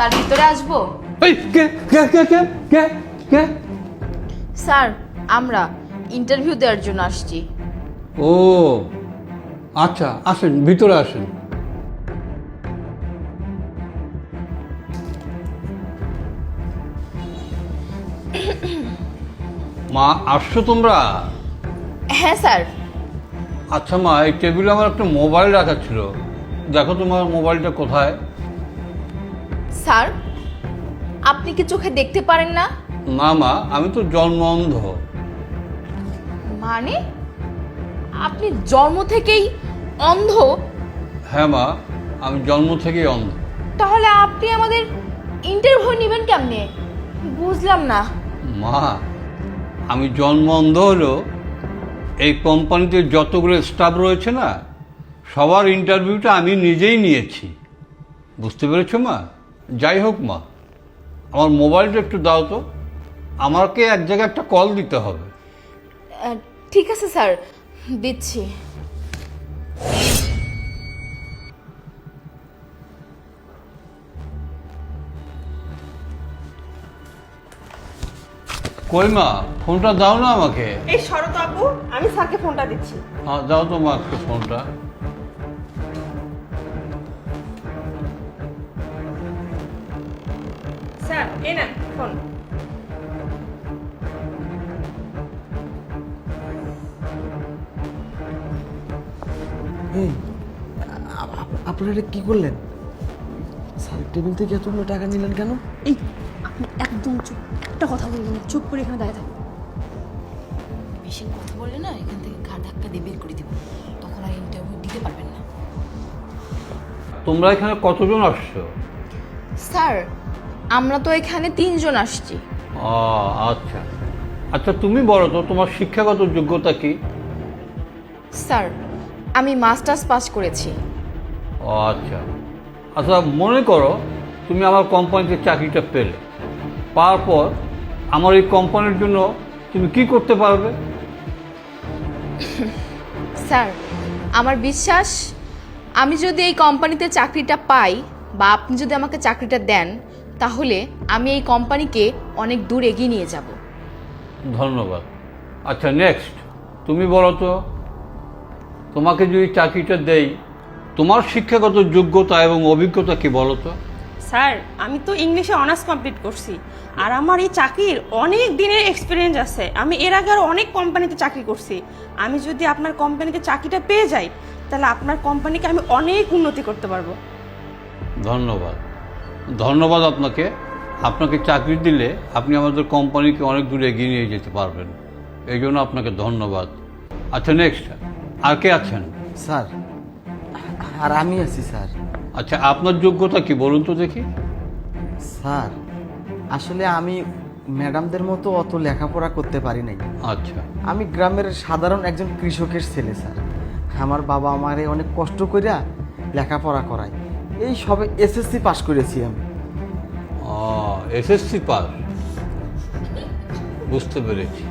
Sir ভিতরে আসবো? এই কে কে কে কে কে কে? স্যার আমরা ইন্টারভিউ দেওয়ার জন্য আসছি। ও আচ্ছা, আসেন ভিতরে আসেন। মা, আসছো তোমরা? হ্যাঁ স্যার। আচ্ছা মা, এই টেবিলে আমার একটা মোবাইল রাখা ছিল, দেখো তোমার মোবাইলটা কোথায়? স্যার আপনি কি চোখে দেখতে পারেন না? না মা, আমি তো জন্ম অন্ধ। মানে আপনি জন্ম থেকেই অন্ধ? হ্যাঁ মা, আমি জন্ম থেকেই অন্ধ। তাহলে আপনি আমাদের ইন্টারভিউ নেবেন কেমনে? বুঝলাম না। মা, আমি জন্ম অন্ধ হলেও এই কোম্পানিতে যতগুলো স্টাফ রয়েছে না, সবার ইন্টারভিউটা আমি নিজেই নিয়েছি। বুঝতে পেরেছো মা? যাই হোক মা, আমার মোবাইলটা একটু দাও তো, আমাকে এক জায়গায় একটা কল দিতে হবে। ঠিক আছে স্যার, দিচ্ছি। কই মা, ফোনটা দাও না আমাকে। এই শরৎ আপু, আমি স্যারকে ফোনটা দিচ্ছি। হ্যাঁ দাও তো মা আজকে ফোনটা। স্যার এই নেন ফোন। এই আপনারা এটা কি করলেন? স্যার টেবিল থেকে এতগুলো টাকা নিলেন কেন? এই আপনি একদম চুপ, একটা কথা বলবেন না, চুপ করে এখানে দাঁড়িয়ে থাকুন। বেশি কথা বললে না এখান থেকে ঘাড় ধাক্কা দিয়ে বের করে দেবো, তখন আর ইন্টারভিউ দিতে পারবেন না। তোমরা এখানে কতজন আসছো? স্যার আমরা তো এখানে 3 জন আসছি। ও আচ্ছা আচ্ছা, তুমি বলো তো তোমার শিক্ষাগত যোগ্যতা কি? স্যার আমি মাস্টার্স পাস করেছি। ও আচ্ছা আচ্ছা, মনে করো তুমি আমার কোম্পানিতে চাকরিটা পেলে, পাওয়ার পর আমার এই কোম্পানির জন্য তুমি কি করতে পারবে? স্যার আমার বিশ্বাস, আমি যদি এই কোম্পানিতে চাকরিটা পাই বা আপনি যদি আমাকে চাকরিটা দেন, তাহলে আমি এই কোম্পানিকে অনেক দূর এগিয়ে নিয়ে যাব। ধন্যবাদ। আচ্ছা নেক্সট, তুমি বলো তো, তোমাকে যদি চাকরিটা দেই, তোমার শিক্ষাগত যোগ্যতা এবং অভিজ্ঞতা কি বলো তো? স্যার আমি তো ইংলিশে অনার্স কমপ্লিট করছি, আর আমার এই চাকরির অনেক দিনের এক্সপিরিয়েন্স আছে। আমি এর আগে আরও অনেক কোম্পানিতে চাকরি করছি। আমি যদি আপনার কোম্পানিতে চাকরিটা পেয়ে যাই, তাহলে আপনার কোম্পানিকে আমি অনেক উন্নতি করতে পারবো। ধন্যবাদ, ধন্যবাদ আপনাকে। আপনাকে চাকরি দিলে আপনি আমাদের কোম্পানিকে অনেক দূর এগিয়ে নিয়ে যেতে পারবেন, এই জন্য আপনাকে ধন্যবাদ। আচ্ছা নেক্সট, আর কে আছেন? স্যার আর আমি আছি স্যার। আচ্ছা আপনার যোগ্যতা কি বলুন তো দেখি। স্যার আসলে আমি ম্যাডামদের মতো অত লেখাপড়া করতে পারি নাই। আচ্ছা আমি গ্রামের সাধারণ একজন কৃষকের ছেলে স্যার। আমার বাবা আমারে অনেক কষ্ট কইরা লেখাপড়া করায়। এই সবে এসএসসি পাশ করেছি আমি। ও এসএসসি পাস, বুঝতে পেরেছি।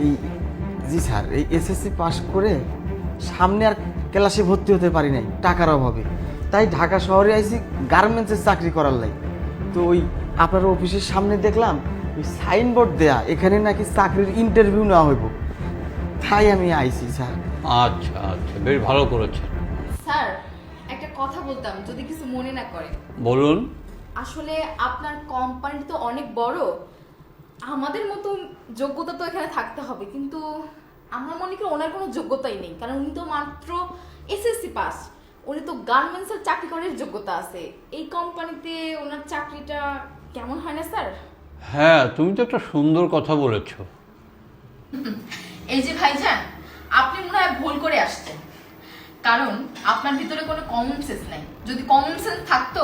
এই জি স্যার, এই এসএসসি পাশ করে সামনে আর ক্লাসে ভর্তি হতে পারি নাই টাকার অভাবে, তাই ঢাকা শহরে আইছি গার্মেন্টসের চাকরি করার লাই। তো ওই আপনার অফিসের সামনে দেখলাম ওই সাইনবোর্ড দেয়া, এখানে নাকি চাকরির ইন্টারভিউ নেওয়া হইব, তাই আমি আইছি স্যার। আচ্ছা আচ্ছা, বেশ ভালো করেছেন। স্যার একটা কথা বলতাম, যদি কিছু মনে না করেন। বলুন। আসলে আপনার কোম্পানি তো অনেক বড়, আমাদের মতো যোগ্যতা তো এখানে থাকতে হবে, কিন্তু আমরা মনে করি ওনার কোনো যোগ্যতাই নেই, কারণ উনি তো মাত্র এসএসসি পাস। উনি তো গার্মেন্টসের চাকরি করার যোগ্যতা আছে। এই কোম্পানিতে ওনার চাকরিটা কেমন হয় না স্যার? হ্যাঁ, তুমি তো একটা সুন্দর কথা বলেছ। এই যে ভাইজান, আপনি মনে হয় ভুল করে আসছেন, কারণ আপনার ভিতরে কোনো কমন সেন্স নাই। যদি কমন সেন্স থাকতো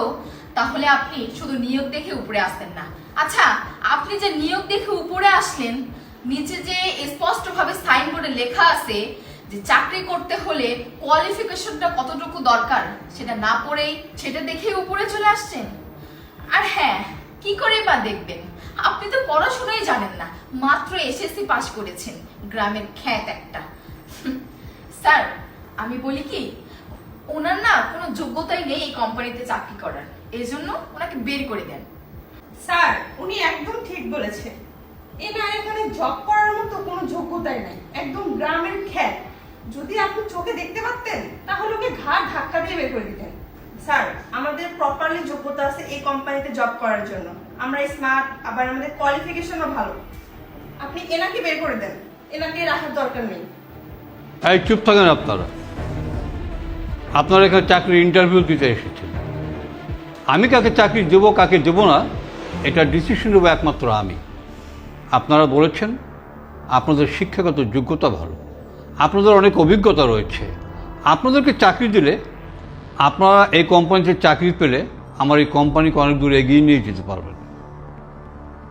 তাহলে আপনি শুধু নিয়োগ দেখে উপরে আসতেন না। আচ্ছা, আপনি যে নিয়োগ দেখে উপরে আসলেন, নিচে যে স্পষ্টভাবে সাইনবোর্ডে লেখা আছে যে চাকরি করতে হলে কোয়ালিফিকেশনটা কতটুকু দরকার, সেটা না পড়েই সেটা দেখেই উপরে চলে আসছেন। আর হ্যাঁ, কি করে বা দেখবেন, আপনি তো পড়াশোনাই জানেন না, মাত্র এসএসসি পাস করেছেন, গ্রামের খ্যাত একটা। স্যার আমি বলি কি, ওনার না কোনো যোগ্যতাই নেই এই কোম্পানিতে চাকরি করার, এই জন্য ওনাকে বের করে দেন। স্যার উনি একদম ঠিক বলেছে, এনার এখানে জব করার মতো কোনো যোগ্যতাই নাই, একদম গ্রামের খ্যাত। যদি আপনি চোখে দেখতে পারতেন তাহলে ওকে ঘাড় ধাক্কা দিয়ে বের করে দিতেন। স্যার আমাদের প্রপারলি যোগ্যতা আছে এই কোম্পানিতে জব করার জন্য, আমরা স্মার্ট, আবার আমাদের কোয়ালিফিকেশনও ভালো। আপনি এনাকে বের করে দেন, এনাকে রাখার দরকার নেই। এই চুপ থাকেন আপনারা। আপনারা এখানে চাকরির ইন্টারভিউ দিতে এসেছেন। আমি কাকে চাকরি দেবো কাকে দেবো না এটা ডিসিশন নেবো একমাত্র আমি। আপনারা বলেছেন আপনাদের শিক্ষাগত যোগ্যতা ভালো, আপনাদের অনেক অভিজ্ঞতা রয়েছে, আপনাদেরকে চাকরি দিলে আপনারা এই কোম্পানিতে চাকরি পেলে আমার এই কোম্পানিকে অনেক দূর এগিয়ে নিয়ে যেতে পারবেন।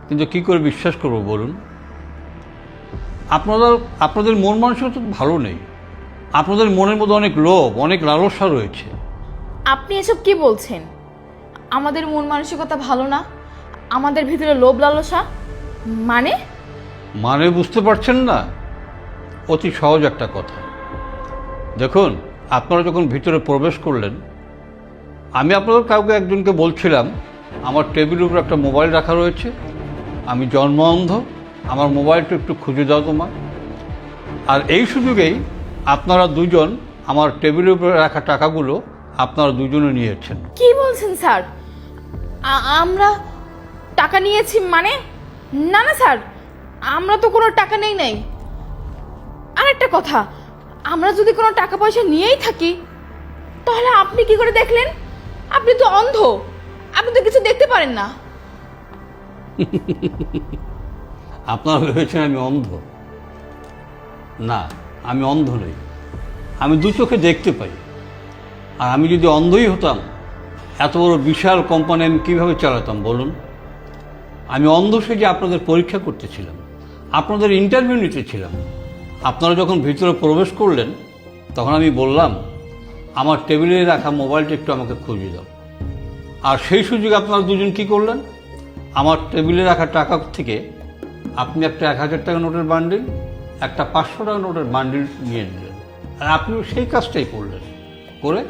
কিন্তু কী করে বিশ্বাস করবো বলুন? আপনাদের মন মানসিকতা ভালো নেই, আপনাদের মনের মধ্যে অনেক লোভ, অনেক লালসা রয়েছে। আপনি এসব কি বলছেন? আমাদের মন মানসিকতা ভালো না, আমাদের ভিতরে লোভ লালসা মানে বুঝতে পারছেন না? অতি সহজ একটা কথা। দেখুন, আপনারা যখন ভিতরে প্রবেশ করলেন, আমি আপনাদের কাউকে একজনকে বলছিলাম আমার টেবিলের উপর একটা মোবাইল রাখা রয়েছে, আমি জন্ম অন্ধ, আমার মোবাইলটা একটু খুঁজে দাও তোমার। আর এই সুযোগেই আপনারা দুজন আমার টেবিলের উপরে রাখা টাকাগুলো আপনারা দুজনে নিয়েছেন। কি বলছেন স্যার? আমরা টাকা নিয়েছি মানে? না না স্যার, আমরা তো কোনো টাকা নেই নাই। আর একটা কথা, আমরা যদি কোনো টাকা পয়সা নিয়েই থাকি তাহলে আপনি কি করে দেখলেন? আপনি তো অন্ধ, আপনি তো কিছু দেখতে পারেন না। আপনারা ভেবেছেন আমি অন্ধ? না, আমি অন্ধ নই, আমি দু চোখে দেখতে পাই। আর আমি যদি অন্ধই হতাম এত বড় বিশাল কোম্পানি আমি কীভাবে চালাতাম বলুন? আমি অন্ধ সেজে আপনাদের পরীক্ষা করতেছিলাম, আপনাদের ইন্টারভিউ নিতেছিলাম। আপনারা যখন ভিতরে প্রবেশ করলেন তখন আমি বললাম আমার টেবিলে রাখা মোবাইলটা একটু আমাকে খুঁজে দাও। আর সেই সুযোগে আপনারা দুজন কী করলেন? আমার টেবিলে রাখা টাকা থেকে আপনি একটা 1000 টাকা নোটের বান্ডিল, একটা 500 টাকা নোটের বান্ডিল নিয়ে নিলেন। আর আপনিও সেই কাজটাই করলেন, করে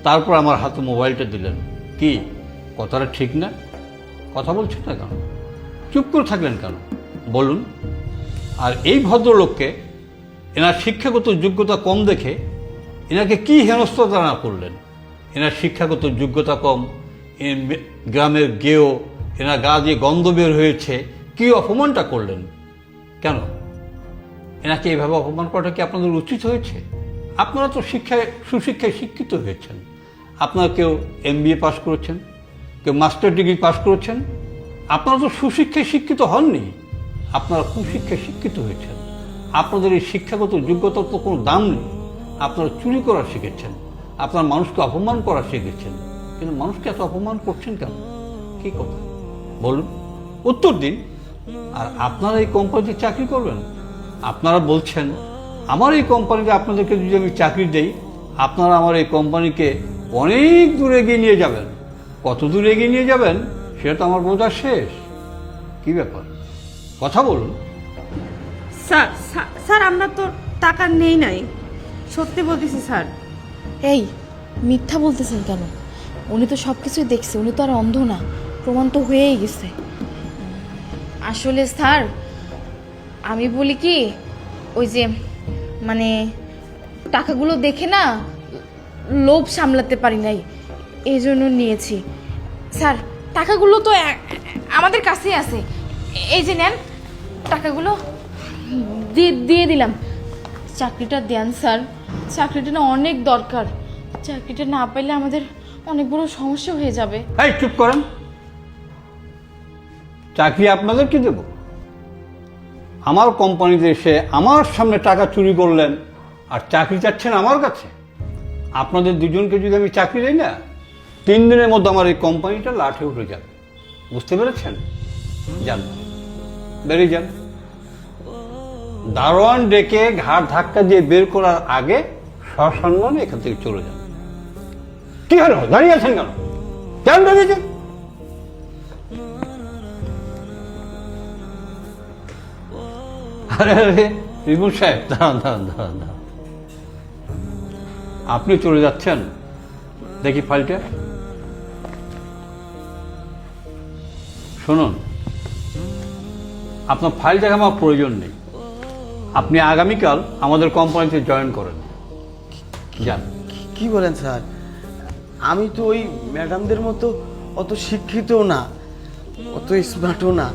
তারপর আমার হাতে মোবাইলটা দিলেন। কি কথাটা ঠিক না? কথা বলছেন না কেন? চুপ করে থাকলেন কেন বলুন? আর এই ভদ্রলোককে এনার শিক্ষাগত যোগ্যতা কম দেখে এনাকে কি হেনস্থা না করলেন? এনার শিক্ষাগত যোগ্যতা কম, গ্রামের গেও, এনার গা দিয়ে গন্ধ বের হয়েছে, কি অপমানটা করলেন কেন? এনাকে এইভাবে অপমান করাটা কি আপনাদের উচিত হয়েছে? আপনারা তো সুশিক্ষায় শিক্ষিত হয়েছেন। আপনারা কেউ MBA পাস করেছেন, কেউ মাস্টার ডিগ্রি পাস করেছেন। আপনারা তো সুশিক্ষায় শিক্ষিত হননি, আপনারা কুশিক্ষায় শিক্ষিত হয়েছেন। আপনাদের এই শিক্ষাগত যোগ্যতার তো কোনো দাম নেই। আপনারা চুরি করা শিখেছেন, আপনারা মানুষকে অপমান করা শিখেছেন। কিন্তু মানুষকে এত অপমান করছেন কেন? কী কথা বলুন, উত্তর দিন। আর আপনারা এই কোম্পানিতে চাকরি করবেন? আপনারা বলছেন আমার এই কোম্পানিতে আপনাদেরকে যদি আমি চাকরি দেই আপনারা আমার এই কোম্পানিকে অনেক দূর এগিয়ে নিয়ে যাবেন। কত দূর এগিয়ে নিয়ে যাবেন সেটা তো আমার বোঝা শেষ। কি ব্যাপার, কথা বলুন। স্যার স্যার আমরা তো টাকা নেই নাই, সত্যি বলতেছি স্যার। এই মিথ্যা বলতেছেন কেন? উনি তো সব কিছুই দেখছে, উনি তো আর অন্ধ না, প্রমাণ তো হয়েই গেছে। আসলে স্যার আমি বলি কি, ওই যে মানে টাকাগুলো দেখে না লোভ সামলাতে পারি নাই, এই জন্য নিয়েছি। স্যার টাকাগুলো তো আমাদের কাছেই আছে, এই যে নেন টাকাগুলো, দিয়ে দিলাম। চাকরিটা দেন স্যার, চাকরিটা না অনেক দরকার, চাকরিটা না পেলে আমাদের অনেক বড় সমস্যা হয়ে যাবে। এই চুপ করেন, চাকরি আপনাদের কি দেব? আমার কোম্পানিতে এসে আমার সামনে টাকা চুরি করলেন আর চাকরি চাচ্ছেন আমার কাছে? আপনাদের দুজনকে যদি আমি চাকরি দিই না, 3 দিনের মধ্যে আমার এই কোম্পানিটা লাঠে উঠে যাবে। বুঝতে পেরেছেন? যান, বেরিয়ে যান। দারোয়ান ডেকে ঘাড় ধাক্কা দিয়ে বের করার আগে সসম্মানে এখান থেকে চলে যান। কি হলো, দাঁড়িয়ে আছেন কেন? কেন বেরিয়েছেন? আরে আরে রিমু সাহেব, দাঁড়ান। আপনি চলে যাচ্ছেন, দেখি ফাইলটা। শুনুন, আপনার ফাইল দেখা আমার প্রয়োজন নেই। আপনি আগামীকাল আমাদের কোম্পানিতে জয়েন করেন। যান। কি বলেন স্যার? আমি তো ওই ম্যাডামদের মতো অত শিক্ষিতও না, অত স্মার্টও না,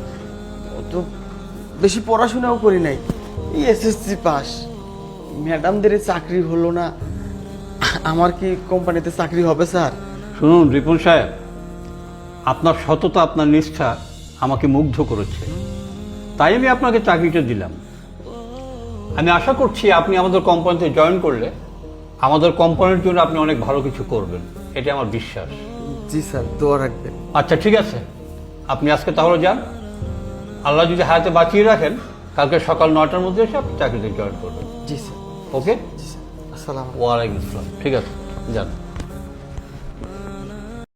অত বেশি পড়াশোনাও করি নাই। এই এসএসসি পাস, ম্যাডামদের চাকরি হলো না, আমার কি কোম্পানিতে চাকরি হবে স্যার? শুনুন রিপন সাহেব, আপনার সততা, আপনার নিষ্ঠা আমাকে মুগ্ধ করেছে, তাই আমি আপনাকে চাকরিটা দিলাম। আমি আশা করছি আপনি আমাদের কোম্পানিতে জয়েন করলে আমাদের কোম্পানির জন্য আপনি অনেক ভালো কিছু করবেন, এটা আমার বিশ্বাস। জি স্যার, দোয়া রাখবেন। আচ্ছা ঠিক আছে, আপনি আজকে তাহলে যান। আল্লাহ যদি হায়াতে বাঁচিয়ে রাখেন, কালকে সকাল 9টার মধ্যে এসে আপনি চাকরিতে জয়েন করবেন। জি স্যার। ওকে? জি স্যার। আসসালাম। ওয়ালাইকুম আসসালাম। ঠিক আছে, যান।